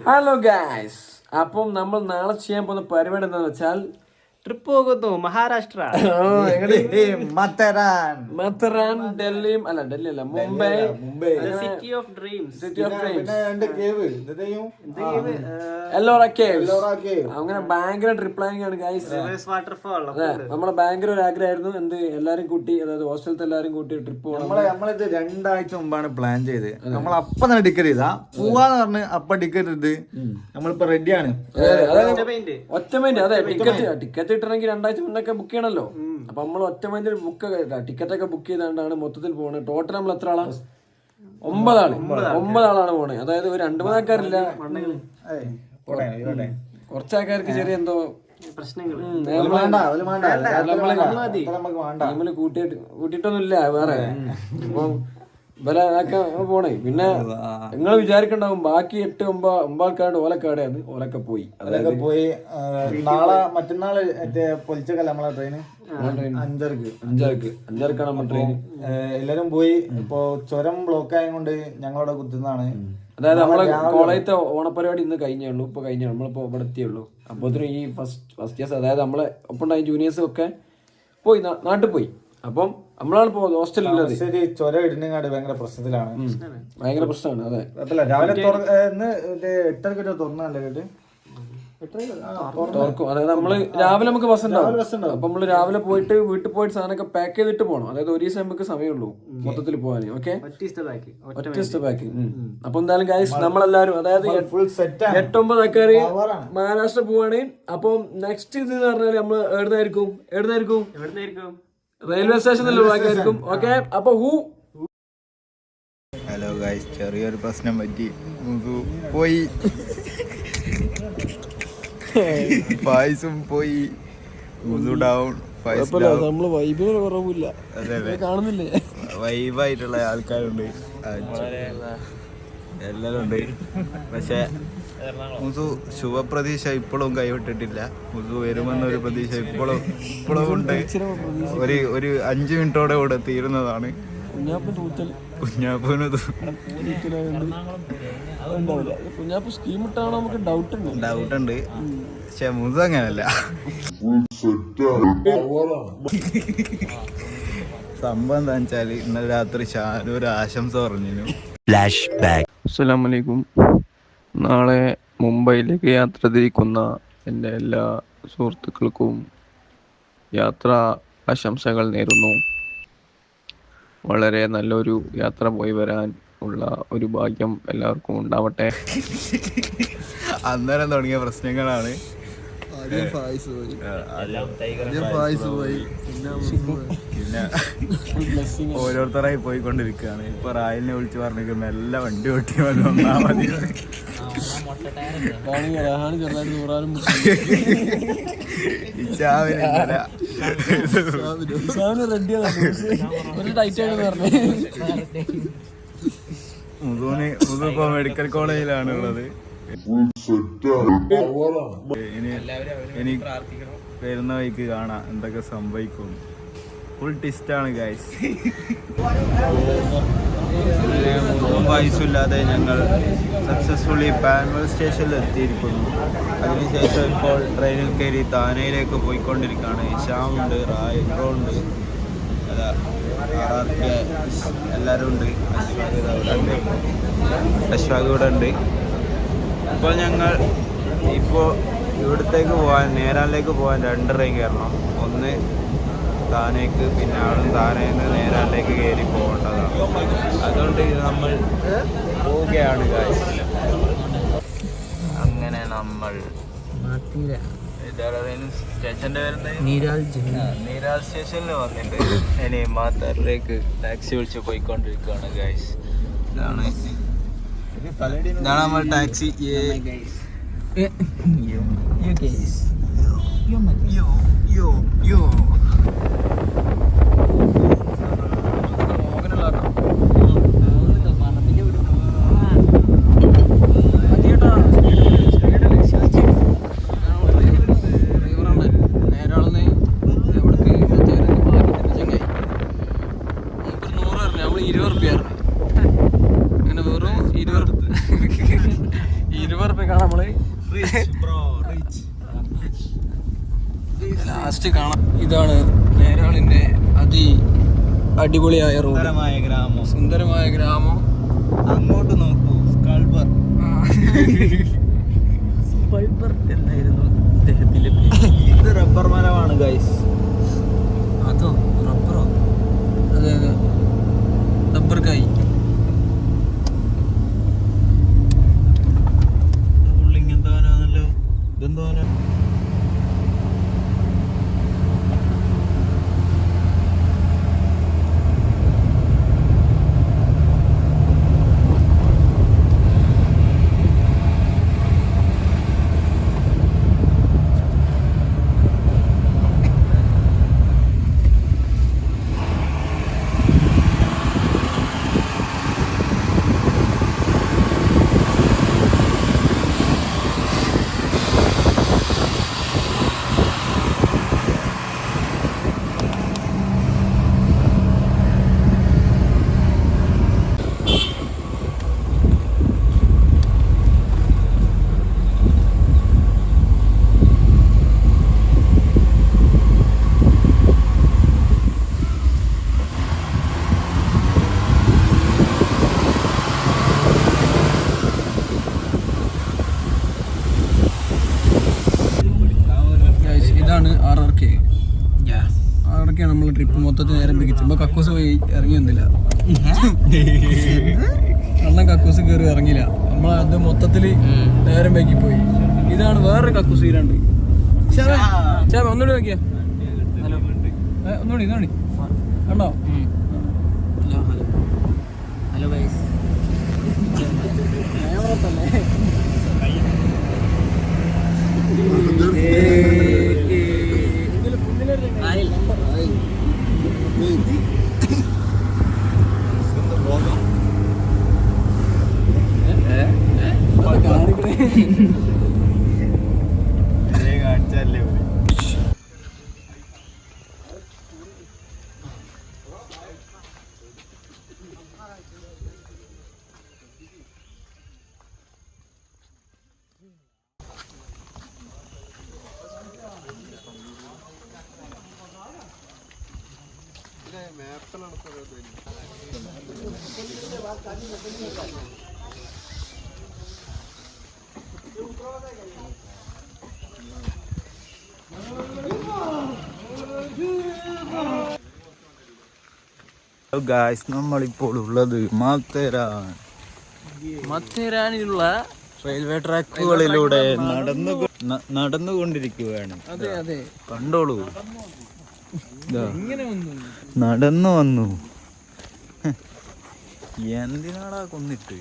Hello guys, അപ്പം നമ്മൾ നാളെ ചെയ്യാൻ പോകുന്ന പരിപാടി എന്താണെന്ന് വെച്ചാൽ ട്രിപ്പ് പോകുന്നു മഹാരാഷ്ട്ര. മത്തറാൻ ഡൽഹിയും അല്ല ഡൽഹി അല്ല Mumbai city of dreams. Ellora caves. അങ്ങനെ ഭയങ്കര ട്രിപ്പ് പ്ലാനിങ് ആണ് ഗായ്സ്. വാട്ടർഫാൾ. അതെ, നമ്മളെ ഭയങ്കര ഒരു ആഗ്രഹമായിരുന്നു എന്ത് എല്ലാരും കൂട്ടി, അതായത് ഹോസ്റ്റലത്തെ എല്ലാരും കൂട്ടി ട്രിപ്പ് പോകണം. നമ്മളിത് 2 ആഴ്ച മുമ്പാണ് പ്ലാൻ ചെയ്ത്. നമ്മൾ അപ്പൊ തന്നെ ടിക്കറ്റ് ചെയ്താ പോവാന്ന് പറഞ്ഞ് അപ്പൊ ടിക്കറ്റ് എടുത്ത് നമ്മളിപ്പോ റെഡിയാണ്. ഒറ്റ മൈൻഡ്. അതെ, ടിക്കറ്റ് കിട്ടണമെങ്കിൽ 2 ആഴ്ച മുന്നൊക്കെ ബുക്ക് ചെയ്യണല്ലോ. അപ്പൊ നമ്മൾ ഒറ്റ മൈൻഡിൽ ടിക്കറ്റ് ഒക്കെ ബുക്ക് ചെയ്താണ്ടാണ് മൊത്തത്തിൽ പോണത്. ടോട്ടൽ നമ്മൾ എത്ര ആളാ? 9 ആളാണ് പോണേ. അതായത് ഒരു 2-3 ആൾക്കാരില്ല, കുറച്ചാൾക്കാർക്ക് ചെറിയ എന്തോ ടീമില് കൂട്ടിയിട്ടൊന്നുമില്ല വേറെ. അപ്പം ഇവരൊക്കെ പോണേ. പിന്നെ നിങ്ങൾ വിചാരിക്കണ്ടാവും ബാക്കി 8-9 ആൾക്കാരുടെ ഓലൊക്കെ പോയി. അതിലൊക്കെ പോയി. നാളെ മറ്റന്നാള് പൊലിച്ചക്കല്ല നമ്മളെ ട്രെയിന് 5:30 നമ്മൾ ട്രെയിൻ. എല്ലാരും പോയി. ഇപ്പൊ ചുരം ബ്ലോക്ക് ആയത് കൊണ്ട് ഞങ്ങളവിടെ കുത്തുന്നതാണ്. അതായത് നമ്മളെ കോളേജത്തെ ഓണപ്പരിപാടി ഇന്ന് കഴിഞ്ഞുള്ളൂ. ഇപ്പൊ നമ്മളിപ്പോ ഇവിടെ എത്തിയുള്ളൂ. അപ്പോഴത്തേനും ഈ ഫസ്റ്റ് ഇയേഴ്സ്, അതായത് നമ്മളെ ഒപ്പമുണ്ടായ ജൂനിയേഴ്സും ഒക്കെ പോയി, നാട്ടിൽ പോയി. അപ്പം നമ്മളാണ് ഇപ്പോ ഹോസ്റ്റലിലുള്ളത്. ചുരം ഇടുന്നങ്ങാട് ഭയങ്കര പ്രശ്നത്തിലാണ്, ഭയങ്കര പ്രശ്നമാണ്. അതെ, രാവിലെ 8:30 തുറന്നല്ലേ കേട്ട് തുറക്കും. അതായത് നമ്മള് രാവിലെ നമുക്ക് ബസ് ഉണ്ടാവും. അപ്പൊ നമ്മള് രാവിലെ പോയിട്ട് വീട്ടിൽ പോയിട്ട് സാധനമൊക്കെ പാക്ക് ചെയ്തിട്ട് പോകണം. അതായത് ഒരു ദിവസം നമുക്ക് സമയമുള്ളൂ മൊത്തത്തിൽ പോകാൻ. ഓക്കെ, ഒറ്റ പാക്കിങ്. അപ്പൊ എന്തായാലും ഗൈസ് നമ്മളെല്ലാരും, അതായത് 8-9 ആൾക്കാര് മഹാരാഷ്ട്ര പോവാണ്. അപ്പം നെക്സ്റ്റ് ഇത് പറഞ്ഞാല് നമ്മള് എവിടുന്നായിരിക്കും റെയിൽവേ സ്റ്റേഷനിൽ ആയിരിക്കും. ഓക്കെ, അപ്പൊ ഹലോ ഗൈസ്, ചെറിയൊരു പ്രശ്നം പറ്റി. പോയി പായസം പോയി, ഡൗൺ. വൈബായിട്ടുള്ള ആൾക്കാരുണ്ട്, എല്ലാരും ഉണ്ട്. പക്ഷെ മുസു ശുഭപ്രതീക്ഷ ഇപ്പോഴും കൈവിട്ടിട്ടില്ല. മുസു വരുമെന്നൊരു പ്രതീക്ഷ ഇപ്പോഴും ഉണ്ട്. ഒരു 5 മിനിറ്റോടെ കൂടെ തീരുന്നതാണ്. കുഞ്ഞാപ്പ് സ്കീം ഇട്ടാണോ നമുക്ക് ഡൗട്ട് ഉണ്ട്. പക്ഷെ മുസു അങ്ങനല്ല. സംഭവം എന്താ വെച്ചാല് ഇന്നലെ രാത്രി ഷാനു ഒരു ആശംസ പറഞ്ഞു. അസ്സലാമു അലൈക്കും. നാളെ മുംബൈയിലേക്ക് യാത്ര തിരിക്കുന്ന എൻ്റെ എല്ലാ സുഹൃത്തുക്കൾക്കും യാത്രാ ആശംസകൾ നേരുന്നു. വളരെ നല്ലൊരു യാത്ര പോയി വരാൻ ഉള്ള ഒരു ഭാഗ്യം എല്ലാവർക്കും ഉണ്ടാവട്ടെ. അന്നേരം തുടങ്ങിയ പ്രശ്നങ്ങളാണ്. പിന്നെ ഓരോരുത്തരായി പോയിക്കൊണ്ടിരിക്കുകയാണ്. ഇപ്പൊ റായലിനെ വിളിച്ച് പറഞ്ഞിരിക്കുന്ന എല്ലാ വണ്ടി ഓട്ടി വന്നാ മതി. മുതിപ്പോ മെഡിക്കൽ കോളേജിലാണ് ഉള്ളത്. ഇനി വരുന്ന വഴിക്ക് കാണാം എന്തൊക്കെ സംഭവിക്കും. Full ടിസ്റ്റാണ് guys. പൈസയില്ലാതെ ഞങ്ങൾ സക്സസ്ഫുള്ളി പാൻവൽ സ്റ്റേഷനിൽ എത്തിയിരിക്കുന്നു. അതിനുശേഷം ഇപ്പോൾ ട്രെയിനിൽ കയറി താനയിലേക്ക് പോയിക്കൊണ്ടിരിക്കുകയാണ്. ശ്യാമുണ്ട്, റായിബ്രോ ഉണ്ട്, RRK എല്ലാവരും ഉണ്ട്. അശ്വാഗ് ഇവിടെ ഉണ്ട്. ഇപ്പോൾ ഞങ്ങൾ ഇവിടത്തേക്ക് പോകാൻ, നേരാലിലേക്ക് പോകാൻ 2 ട്രെയിൻ കയറണം. ഒന്ന് താനേക്ക്, പിന്നെ അവിടെ താനേന്ന് നേരാലിലേക്ക് കയറി പോകേണ്ടതാണ്. അതുകൊണ്ട് നമ്മൾ പോവുകയാണ് ഗായ്സ്. അങ്ങനെ നമ്മൾ സ്റ്റേഷന്റെ നീരാൽ സ്റ്റേഷനിൽ വന്നിട്ട് ഇനി മാത്താറിലേക്ക് ടാക്സി വിളിച്ച് പോയിക്കൊണ്ടിരിക്കുകയാണ് ഗായ്സ്. ഇതാണ് നമ്മൾ ടാക്സി. കാണാം നമ്മള് ലാസ്റ്റ് കാണാം. ഇതാണ് നേരാളിന്റെ അടിപൊളിയായ റോഡ്, ഗ്രാമം, സുന്ദരമായ ഗ്രാമം. അങ്ങോട്ട് നോക്കൂ, സ്കൾബർ എന്നായിരുന്നു അദ്ദേഹത്തിന്റെ ഇത് റബ്ബർ മരമാണ് ഗൈസ്. അതോ റബ്ബറോ? അതെ അതെ, റബ്ബർ കായ്. ഇങ്ങനത്തെ ഇതെന്തോ ഇതാണ് RRK. RRK നമ്മളെ ട്രിപ്പ് മൊത്തത്തിൽ നേരം പിടിച്ചു. കക്കൂസ് പോയി ഇറങ്ങി വന്നില്ല, അണ്ണൻ കക്കൂസ് കയറി ഇറങ്ങില്ല. നമ്മളത് മൊത്തത്തില് നേരം വൈകി പോയി. ഇതാണ് വേറൊരു കക്കൂസ് തീരാണ്ട്. ഒന്നുകൂടി നോക്കിയാ, ഒന്നുകൂടി കണ്ടോ? Hello guys. കാണിച്ചല്ലേ ഗായ്സ്, നമ്മളിപ്പോൾ ഉള്ളത് മത്തേരാനിലുള്ള റെയിൽവേ ട്രാക്കുകളിലൂടെ നടന്നുകൊണ്ടിരിക്കുകയാണ്. അതെ അതെ, കണ്ടോളൂ, ഇങ്ങനെ നടന്നു വന്നു. എന്തിനാടാ കൊന്നിട്ട്?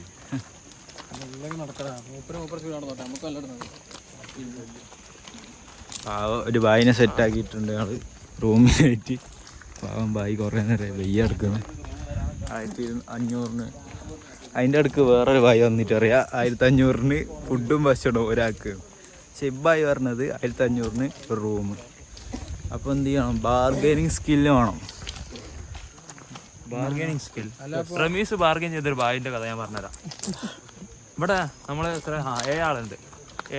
ഒരു ബായിനെ സെറ്റാക്കിയിട്ടുണ്ട് ഞങ്ങള് റൂമിലായിട്ട്. പാവം ബായി കുറേ നേരം വെയ്യ എടുക്കുന്നത്. 1500 അതിൻ്റെ അടുക്ക് വേറൊരു ബായി വന്നിട്ട് അറിയാം 1500 ഫുഡും ഭക്ഷണവും ഒരാൾക്ക്. ഷെബായി പറഞ്ഞത് 1500 ഒരു റൂം. അപ്പോൾ എന്ത് ചെയ്യണം? ബാർഗൈനിങ് സ്കില്ല് വേണം. Bargaining skill. റമീസ് ബാർഗൈൻ ചെയ്തൊരു ബായിൻ്റെ കഥ ഞാൻ പറഞ്ഞുതരാം. ഇവിടെ നമ്മൾ 7 ആളുണ്ട്.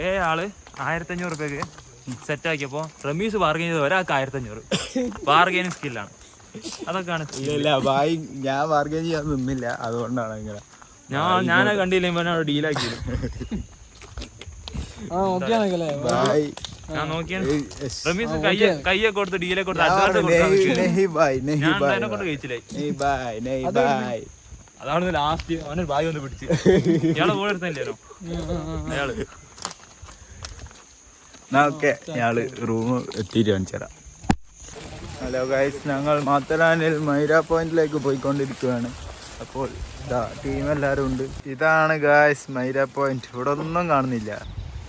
7 ആള് 1500 രൂപയ്ക്ക് സെറ്റാക്കിയപ്പോൾ റമീസ് ബാർഗൈൻ ചെയ്ത് ഒരാൾക്ക് 1500. ബാർഗൈനിങ് സ്കില്ലാണ്. അതൊക്കെയാണ്. ഇല്ല ബായി, ഞാൻ ബാർഗൈൻ ചെയ്യാൻ നിന്നില്ല, അതുകൊണ്ടാണ് ഇങ്ങനെ. ഞാനത് കണ്ടില്ല, അവിടെ ഡീലാക്കിയത്. ഞാൻ നോക്കിയാണ് റമീസ് കയ്യെ കൊടുത്ത് ഡീലെ കൊടുത്ത് കൊണ്ട് കഴിച്ചില്ലേ. അതാണ് ലാസ്റ്റ് അവനൊരു ബായി വന്ന് പിടിച്ച്. ഇയാളെ കൂടെ എടുത്തല്ലോ അയാള്. ഓക്കെ, ഞങ്ങള് റൂം എത്തിയിട്ട് കാണിച്ചു തരാം. ഹലോ ഗൈസ്, ഞങ്ങൾ മാത്തലാനിൽ മൈര പോയിന്റിലേക്ക് പോയിക്കൊണ്ടിരിക്കുകയാണ്. അപ്പോൾ ഇതാ ടീം എല്ലാവരും ഉണ്ട്. ഇതാണ് ഗൈസ് മൈര പോയിന്റ്. ഇവിടെ ഒന്നും കാണുന്നില്ല,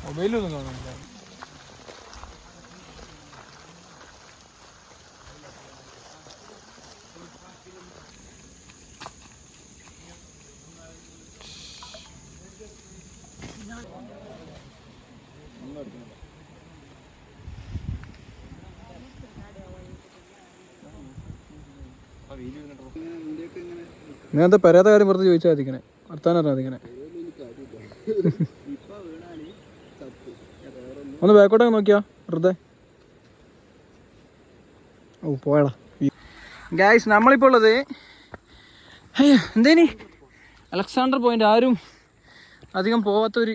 മൊബൈലൊന്നും കാണുന്നില്ല. നേരത്തെ പരാത്ത കാര്യം പുറത്ത് ചോദിച്ചാൽ മതിക്കണേ, വർത്താനം അറിയാതിക്കണേ. ഒന്ന് ബാക്കോട്ടൊക്കെ നോക്കിയാ വെറുതെ. ഓ പോയടാ ഗായ്സ്. നമ്മളിപ്പോൾ ഉള്ളത് എന്തേനി അലക്സാണ്ടർ പോയിന്റ്. ആരും അധികം പോവാത്തൊരു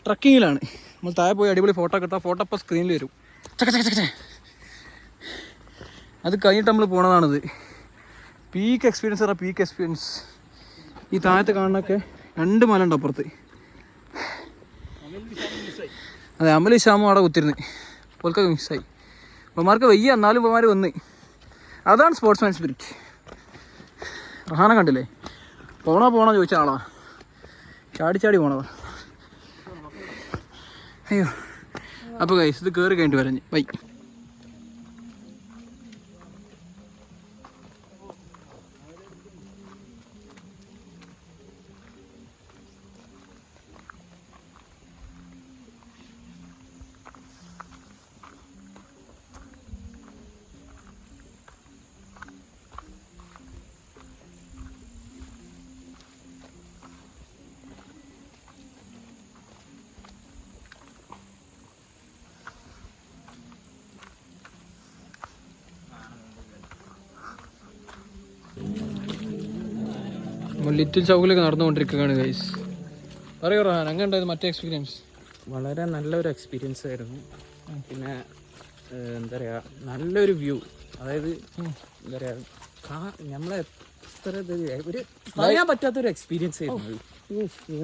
ട്രക്കിങ്ങിലാണ്. നമ്മൾ താഴെ പോയി അടിപൊളി ഫോട്ടോ ഒക്കെ എടുത്താൽ ഫോട്ടോ ഇപ്പോൾ സ്ക്രീനിൽ വരും. അത് കഴിഞ്ഞിട്ട് നമ്മൾ പോണതാണിത്. പീക്ക് എക്സ്പീരിയൻസ് പറഞ്ഞാൽ പീക്ക് എക്സ്പീരിയൻസ്. ഈ താഴത്ത് കാണുന്നൊക്കെ 2 മല ഉണ്ട് അപ്പുറത്ത്. അതെ, അമൽ ഷാമും അവിടെ കുത്തിരുന്ന് പോൽക്കൊക്കെ മിസ്സായി. ഇപ്പമാർക്ക് വയ്യ, എന്നാലും ഇപ്പമാർ വന്ന്. അതാണ് സ്പോർട്സ്മാൻ സ്പിരിറ്റ്. റഹാനെ കണ്ടില്ലേ, പോണോ ചോദിച്ച ആളാ, ചാടി പോണതാ. അയ്യോ. അപ്പോൾ ഗൈസ് ഇത് കയറി കഴിഞ്ഞിട്ട് വരഞ്ഞ് ബൈ. ലിറ്റിൽ ചൗക്കിലൊക്കെ നടന്നുകൊണ്ടിരിക്കുകയാണ് ഗൈസ്. പറയൂ റഹാൻ, അങ്ങനെ ഉണ്ടായത് മറ്റേ എക്സ്പീരിയൻസ്? വളരെ നല്ലൊരു എക്സ്പീരിയൻസ് ആയിരുന്നു. പിന്നെ എന്താ പറയുക, നല്ലൊരു വ്യൂ. അതായത് എന്താ പറയുക, നമ്മളെ ഒരു പറയാൻ പറ്റാത്തൊരു എക്സ്പീരിയൻസ് ആയിരുന്നു.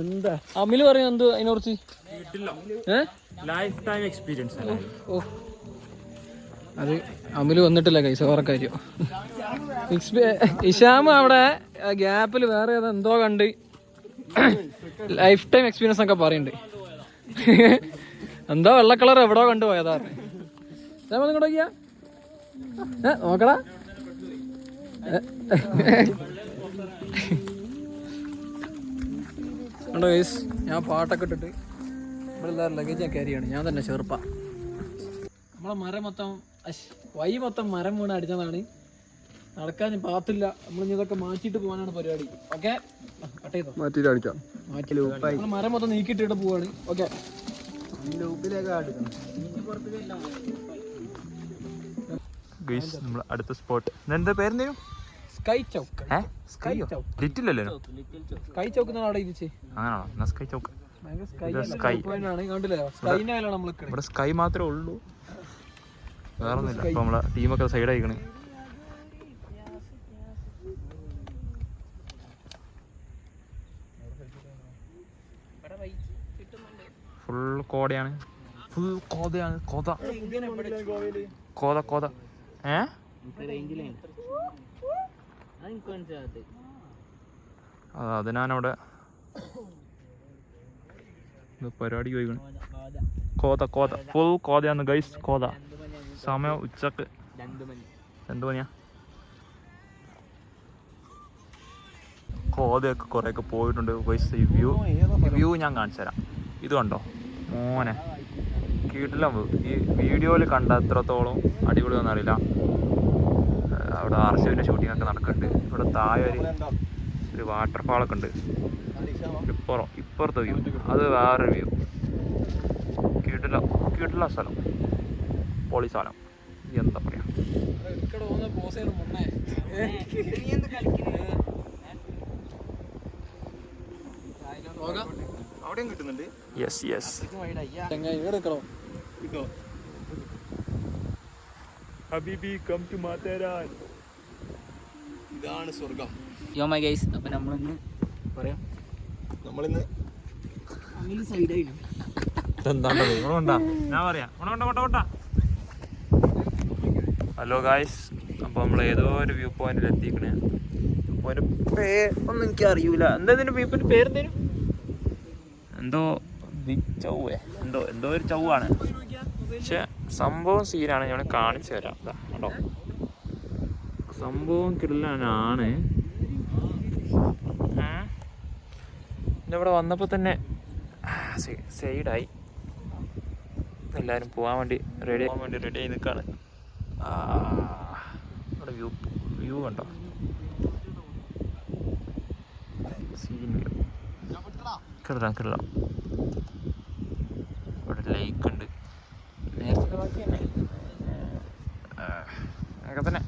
എന്താ അമില് പറയാൻ എന്തോ അതിനെക്കുറിച്ച്? Life time experience. ഓ, അത് അമില് വന്നിട്ടില്ല കൈസ വേറെ കാര്യം. ഇഷാമ് അവിടെ ഗ്യാപ്പിൽ വേറെ എന്തോ കണ്ട് ലൈഫ് ടൈം എക്സ്പീരിയൻസ് ഒക്കെ പറയുന്നുണ്ട്. എന്തോ വെള്ള കളർ എവിടോ കണ്ടു പോയതാ. നോക്കിയാ നോക്കടാ. കണ്ടോ ഗൈസ്, ഞാൻ പാട്ടൊക്കെ ഇട്ടിട്ട് ഇവിടെ എല്ലാവരും ലഗേജ് ഞാൻ ക്യാരി ചെയ്യണം. ഞാൻ തന്നെ ചെറുപ്പ. നമ്മളെ മരം മൊത്തം വൈ മൊത്തം മരം വീണ് അടിച്ചതാണ്. നടക്കാൻ പാത്തില്ല. നമ്മൾ ഇതൊക്കെ മാറ്റിയിട്ട് പോകാനാണ് പരിപാടി. ഓക്കെ, മാറ്റിയിട്ട് അടിക്കാം. മരം മൊത്തം നീക്കിയിട്ടിട്ട് പോവാണ്. ഓക്കെ, നമ്മൾ അടുത്ത സ്പോട്ട് എന്താ പേരെന്തേലും? സ്കൈ ചൗക്ക്. സ്കൈ ലിറ്റിൽ അല്ലേ? സ്കൈ ചൗക്ക് എന്നാണ് അവിടെ ഇരിച്ചേ. അങ്ങനെയാണോ? സ്കൈ ചൗക്ക്. കണ്ടില്ലേ, സ്കൈനായാലാണ് നമ്മൾ. ഇവിടെ സ്കൈ മാത്രമേ ഉള്ളൂ, വേറെ ഒന്നുമില്ല. അപ്പൊ നമ്മളെ ടീമൊക്കെ സൈഡ് ആയിക്കണ്. ഫുൾ കോടയാണ്, ഫുൾ കോതയാണ്. കോത അതിനാനവിടെ പരിപാടി പോയിക്കണ്. കോത ഫുൾ കോതയാണ് ഗൈസ്. കോത സമയം ഉച്ചക്ക് 2 മണിയാ. കോതയൊക്കെ കുറേയൊക്കെ പോയിട്ടുണ്ട് ഗൈസ്. ഈ വ്യൂ ഞാൻ കാണിച്ചു തരാം. ഇത് കണ്ടോ മോനെ, കീട്ടില്ല. ഈ വീഡിയോയിൽ കണ്ട എത്രത്തോളം അടിപൊളിയൊന്നും അറിയില്ല. അവിടെ ആർസിവിൻ്റെ ഷൂട്ടിംഗ് ഒക്കെ നടക്കുന്നുണ്ട്. ഇവിടെ താഴെ ഒരു വാട്ടർഫാളൊക്കെ ഉണ്ട്. ഇപ്പുറത്തെ വ്യൂ അത് വേറൊരു വ്യൂ. കീട്ടില്ല സ്ഥലം, പൊളി സ്ഥലം. എന്താ പറയാ, അവിടെയും കിട്ടുന്നുണ്ട്. യെസ് ഹബീബി കം ടു മാതേരാൻ. ഇതാണ് സ്വർഗം. യോ മൈ ഗൈസ്. അപ്പം നമ്മളിന്ന് പറയാം, നമ്മളിന്ന് സൈഡായിരുന്നു. ഞാൻ പറയാം. ഹലോ ഗായ്സ്, അപ്പോൾ നമ്മൾ ഏതോ ഒരു വ്യൂ പോയിന്റിൽ എത്തിക്കണേ. ഒരു ഒന്നും എനിക്ക് അറിയൂല. എന്താ ഇതിന്റെ വ്യൂ പോയിന്റ് പേരെന്തേനും? എന്തോ എന്തോ ഒരു ചൗവാണ്. പക്ഷെ സംഭവം സീനാണ്. ഞാൻ കാണിച്ചു തരാം. കേട്ടോ, സംഭവം കിടലാണ്. ഇവിടെ വന്നപ്പോൾ തന്നെ സൈഡായി. എല്ലാവരും പോകാൻ വേണ്ടി റെഡി ആയി നിൽക്കുകയാണ്. ഇവിടെ വ്യൂ കണ്ടോ, സീൻ വ്യൂ. കിടലാം ഇവിടെ ലേക്ക് ഉണ്ട്. ബാക്കി തന്നെ അങ്ങനെ തന്നെ.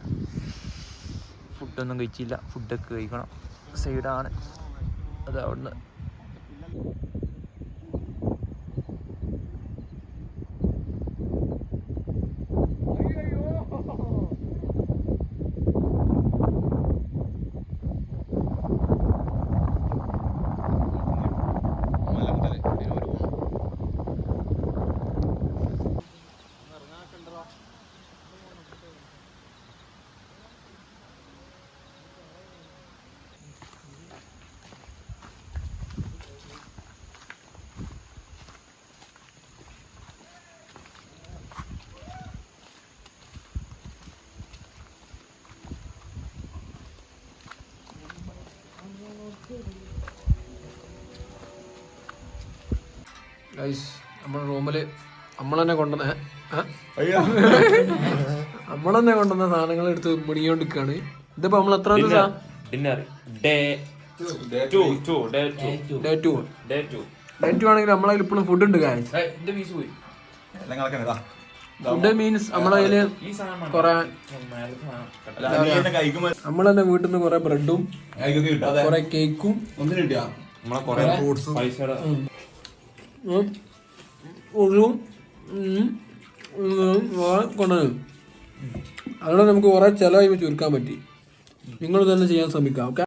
ഫുഡൊന്നും കഴിച്ചില്ല, ഫുഡൊക്കെ കഴിക്കണം. സൈഡാണ് അത്. അവിടുന്ന് ഗൈസ് നമ്മുടെ റൂമില് നമ്മൾ തന്നെ കൊണ്ടുവന്ന സാധനങ്ങൾ എടുത്ത് മുടിക്കൊണ്ടിരിക്കുകയാണ്. ഇതിപ്പോ നമ്മൾ എത്ര ദിവസം ഡിന്നർ ഡേ 2 ആണെങ്കിൽ നമ്മളെ ഇപ്പോഴും ഫുഡ് ഉണ്ട് ഗൈസ്. ഫുഡ് മീൻസ് നമ്മളെ കയ്യില് കൊറേ നമ്മൾ തന്നെ വീട്ടിൽ നിന്ന് കൊറേ ബ്രെഡും കൊറേ കേക്കും കൊണ്ടുവന്നു. അതുകൊണ്ട് നമുക്ക് കുറെ ചെലവായി ചുരുക്കാൻ പറ്റി. നിങ്ങൾ തന്നെ ചെയ്യാൻ ശ്രമിക്കാം. ഓക്കെ.